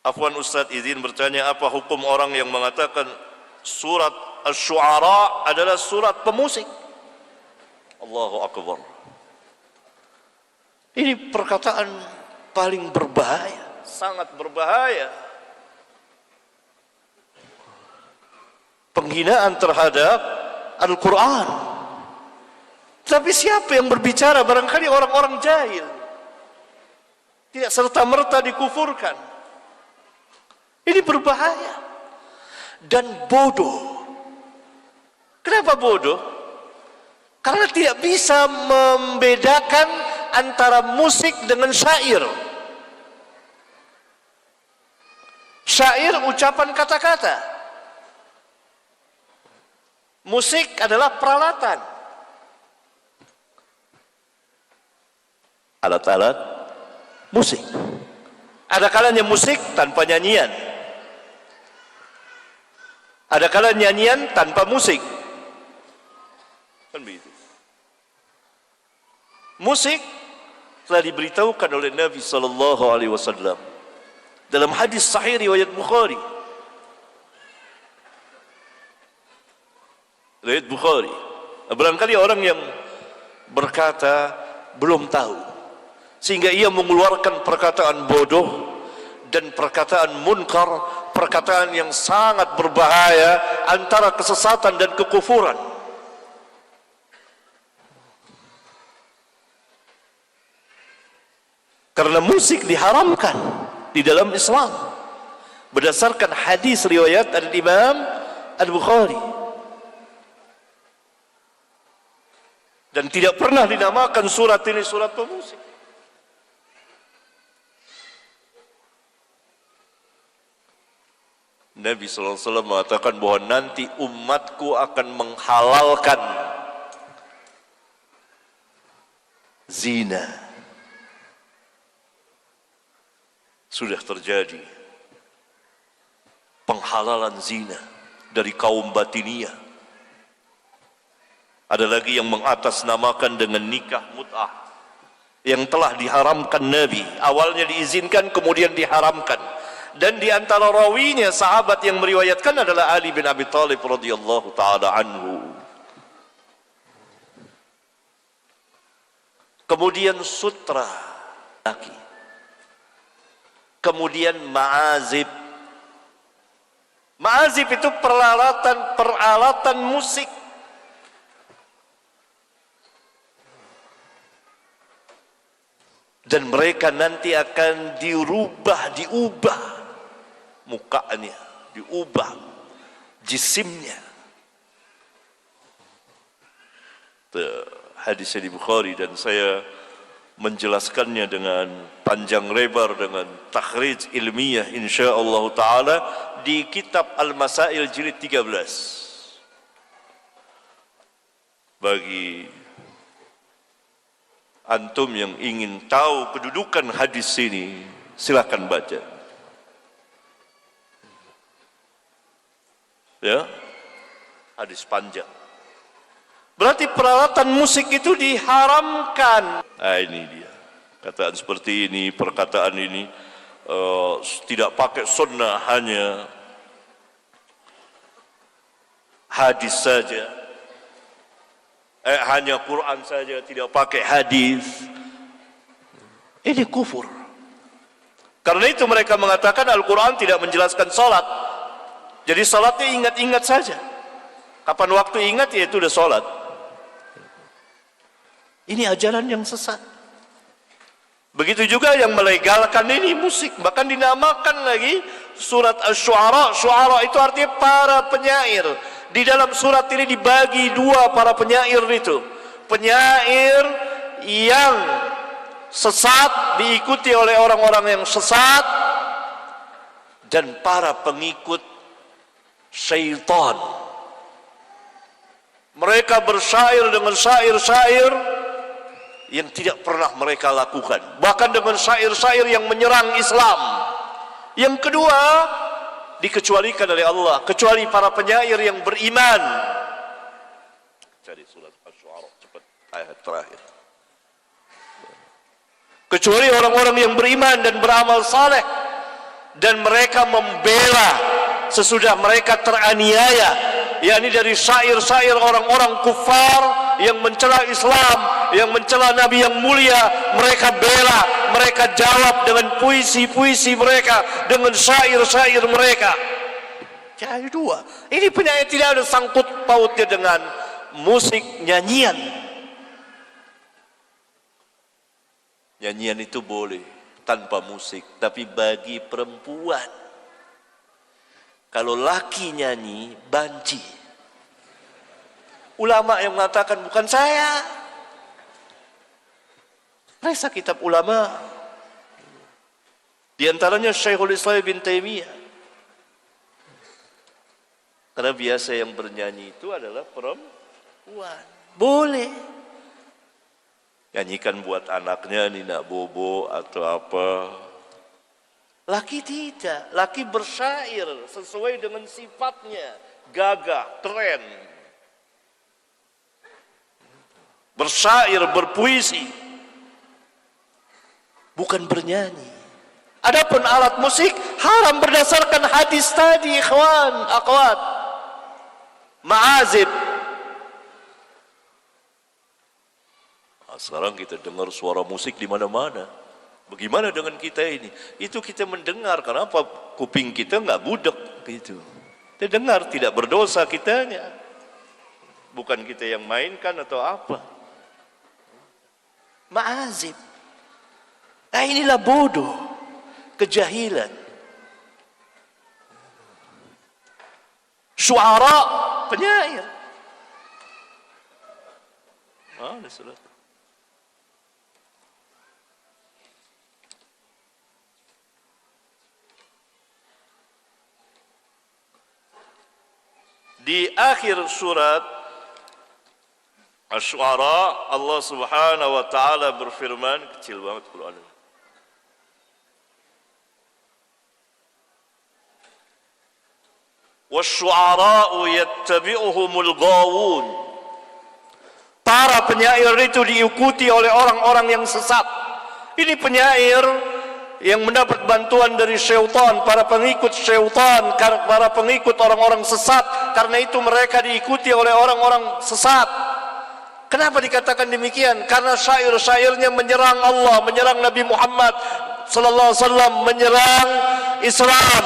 Afwan Ustaz, izin bertanya, apa hukum orang yang mengatakan surat Asy-Syu'ara adalah surat pemusik? Allahu Akbar. Ini perkataan paling berbahaya, sangat berbahaya. Penghinaan terhadap Al-Quran. Tapi siapa yang berbicara? Barangkali orang-orang jahil, tidak serta-merta dikufurkan. Ini berbahaya dan bodoh. Kenapa bodoh? Karena tidak bisa membedakan antara musik dengan syair. Syair ucapan kata-kata. Musik adalah peralatan. Alat-alat musik. Ada kalanya musik tanpa nyanyian. Ada kalanya nyanyian tanpa musik. Kan begitu. Musik telah diberitahukan oleh Nabi sallallahu alaihi wasallam dalam hadis sahih riwayat Bukhari. Riwayat Bukhari. Barangkali orang yang berkata belum tahu, sehingga ia mengeluarkan perkataan bodoh dan perkataan munkar, perkataan yang sangat berbahaya antara kesesatan dan kekufuran. Karena musik diharamkan di dalam Islam berdasarkan hadis riwayat Al-Imam Al-Bukhari, dan tidak pernah dinamakan surat ini surat pemusik. Nabi SAW mengatakan bahwa nanti umatku akan menghalalkan zina. Sudah terjadi penghalalan zina dari kaum Batiniyah. Ada lagi yang mengatasnamakan dengan nikah mut'ah yang telah diharamkan Nabi. Awalnya diizinkan, kemudian diharamkan. Dan di antara rawinya sahabat yang meriwayatkan adalah Ali bin Abi Thalib radhiyallahu taala anhu. Kemudian sutra laki. Kemudian ma'azib. Ma'azib itu peralatan musik. Dan mereka nanti akan diubah mukanya, diubah jisimnya. Hadisnya di Bukhari, dan saya menjelaskannya dengan panjang lebar dengan takhrij ilmiah insyaallah taala di kitab Al-Masail jilid 13. Bagi antum yang ingin tahu kedudukan hadis ini, silakan baca. Ya, hadis panjang. Berarti peralatan musik itu diharamkan. Nah, ini dia. Kataan seperti ini, perkataan ini tidak pakai sunnah, hanya hadis saja. Hanya Quran saja, tidak pakai hadis. Ini kufur. Karena itu mereka mengatakan Al-Quran tidak menjelaskan salat. Jadi salatnya ingat-ingat saja. Kapan waktu ingat, ya itu udah salat. Ini ajaran yang sesat. Begitu juga yang melegalkan ini musik, bahkan dinamakan lagi surat Asy-Syu'ara. Syu'ara itu artinya para penyair. Di dalam surat ini dibagi dua para penyair itu. Penyair yang sesat diikuti oleh orang-orang yang sesat, dan para pengikut syaitan. Mereka bersyair dengan syair-syair yang tidak pernah mereka lakukan, bahkan dengan syair-syair yang menyerang Islam. Yang kedua, dikecualikan oleh Allah, kecuali para penyair yang beriman. Cari surat Asy-Syu'ara cepat, ayat terakhir. Kecuali orang-orang yang beriman dan beramal saleh. dan mereka membela sesudah mereka teraniaya, yakni dari syair-syair orang-orang kufar yang mencela Islam, yang mencela Nabi yang mulia. Mereka bela, mereka jawab dengan puisi-puisi mereka, dengan syair-syair mereka. Jadi dua, ini penyanyi tidak ada sangkut pautnya dengan musik, nyanyian. Nyanyian itu boleh tanpa musik, tapi bagi perempuan. Kalau laki nyanyi, banci. Ulama yang mengatakan bukan saya. Periksa kitab ulama. Di antaranya Syekhul Islam bin Taimiyah. Karena biasa yang bernyanyi itu adalah perempuan. Boleh. Nyanyikan buat anaknya Nina Bobo atau apa. Laki tidak. Laki bersyair sesuai dengan sifatnya. Gagah, keren. Bersyair, berpuisi. Bukan bernyanyi. Adapun alat musik haram berdasarkan hadis tadi, ikhwan, akhwat. Ma'azib. Sekarang kita dengar suara musik di mana-mana. Bagaimana dengan kita ini? Itu kita mendengar, kenapa kuping kita enggak budek gitu. Kita dengar, tidak berdosa kitanya. Bukan kita yang mainkan atau apa. Ma'azib. Nah inilah bodoh, kejahilan. Syuara, penyair. Mana surat? Di akhir surat Asy-Syu'ara, Allah Subhanahu wa taala berfirman, kecil banget Quran. Wasy-syu'ara'u yattabi'uhumul ghawun. Para penyair itu diikuti oleh orang-orang yang sesat. Ini penyair yang mendapat bantuan dari syaitan, para pengikut syaitan, para pengikut orang-orang sesat. Karena itu mereka diikuti oleh orang-orang sesat. Kenapa dikatakan demikian? Karena syair-syairnya menyerang Allah, menyerang Nabi Muhammad sallallahu alaihi wasallam, menyerang Islam.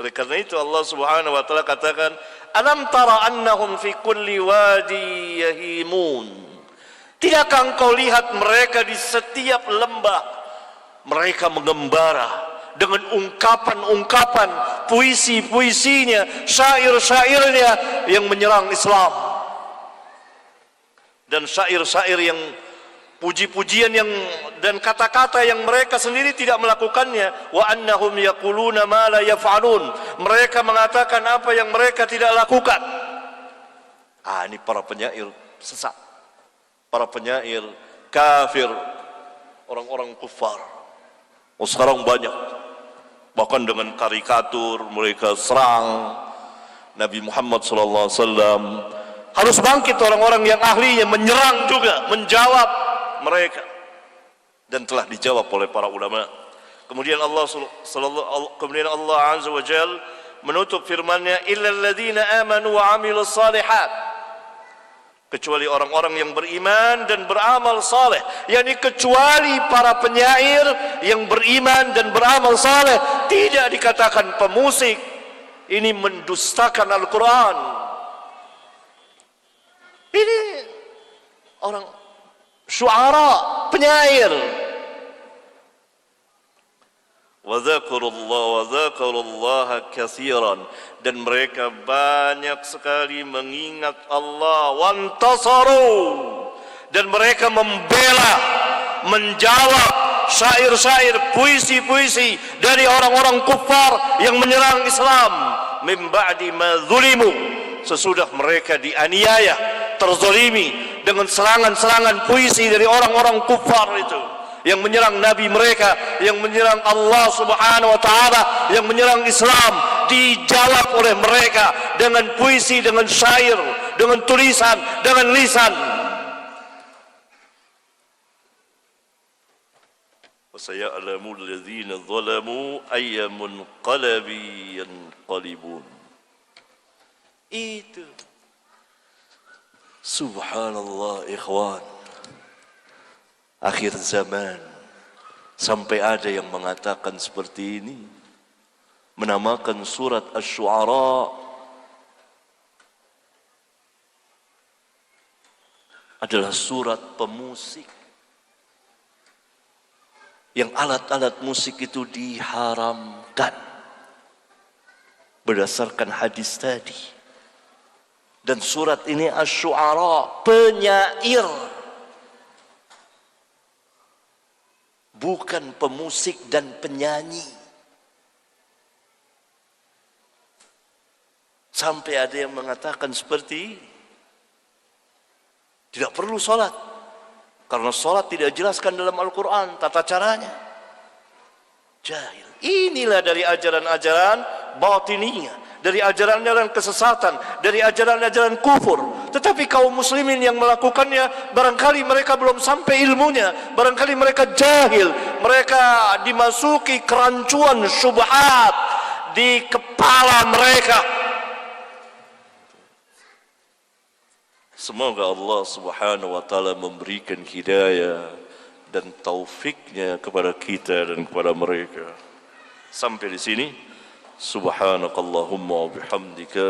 Oleh karena itu Allah Subhanahu wa taala katakan, "Alam tara annahum fi kulli wadi yahimun." Tidakkah engkau lihat mereka di setiap lembah mereka mengembara dengan ungkapan-ungkapan, puisi-puisinya, syair-syairnya yang menyerang Islam. Dan syair-syair yang puji-pujian yang dan kata-kata yang mereka sendiri tidak melakukannya. Wa annahum yaquluna ma la yaf'alun. Mereka mengatakan apa yang mereka tidak lakukan. Ini para penyair sesat. Para penyair kafir, orang-orang kufar. Sekarang banyak. Bahkan dengan karikatur mereka serang Nabi Muhammad sallallahu alaihi wasallam. Harus bangkit orang-orang yang ahlinya menyerang juga, menjawab mereka, dan telah dijawab oleh para ulama. Kemudian Allah Azza wa Jal menutup firman-Nya, illal ladzina amanu wa 'amilus shalihat. Kecuali orang-orang yang beriman dan beramal saleh, yakni kecuali para penyair yang beriman dan beramal saleh. Tidak dikatakan pemusik. Ini mendustakan Al-Quran. Ini orang syu'ara, penyair. Wa dzakarullaha katsiran, dan mereka banyak sekali mengingat Allah. Wantasaru, dan mereka membela, menjawab syair-syair, puisi-puisi dari orang-orang kufar yang menyerang Islam. Min ba'di ma zulimu, sesudah mereka dianiaya, terzalimi dengan serangan-serangan puisi dari orang-orang kufar itu, yang menyerang Nabi mereka, yang menyerang Allah Subhanahu wa taala, yang menyerang Islam, dijawab oleh mereka dengan puisi, dengan syair, dengan tulisan, dengan lisan. فسيعلم الذين ظلموا أي منقلب ينقلبون. Itu subhanallah ikhwan, akhir zaman sampai ada yang mengatakan seperti ini, menamakan surat Asy-Syu'ara adalah surat pemusik, yang alat-alat musik itu diharamkan berdasarkan hadis tadi. Dan surat ini Asy-Syu'ara, penyair, bukan pemusik dan penyanyi. Sampai ada yang mengatakan seperti ini. Tidak perlu sholat, karena sholat tidak dijelaskan dalam Al-Quran tata caranya. Jahil. Inilah dari ajaran-ajaran batiniyah, dari ajaran-ajaran kesesatan, dari ajaran-ajaran kufur. Tetapi kaum muslimin yang melakukannya, barangkali mereka belum sampai ilmunya, barangkali mereka jahil, mereka dimasuki kerancuan syubhat di kepala mereka. Semoga Allah subhanahu wa ta'ala memberikan hidayah dan taufiknya kepada kita dan kepada mereka. Sampai di sini. Subhanakallahumma wa bihamdika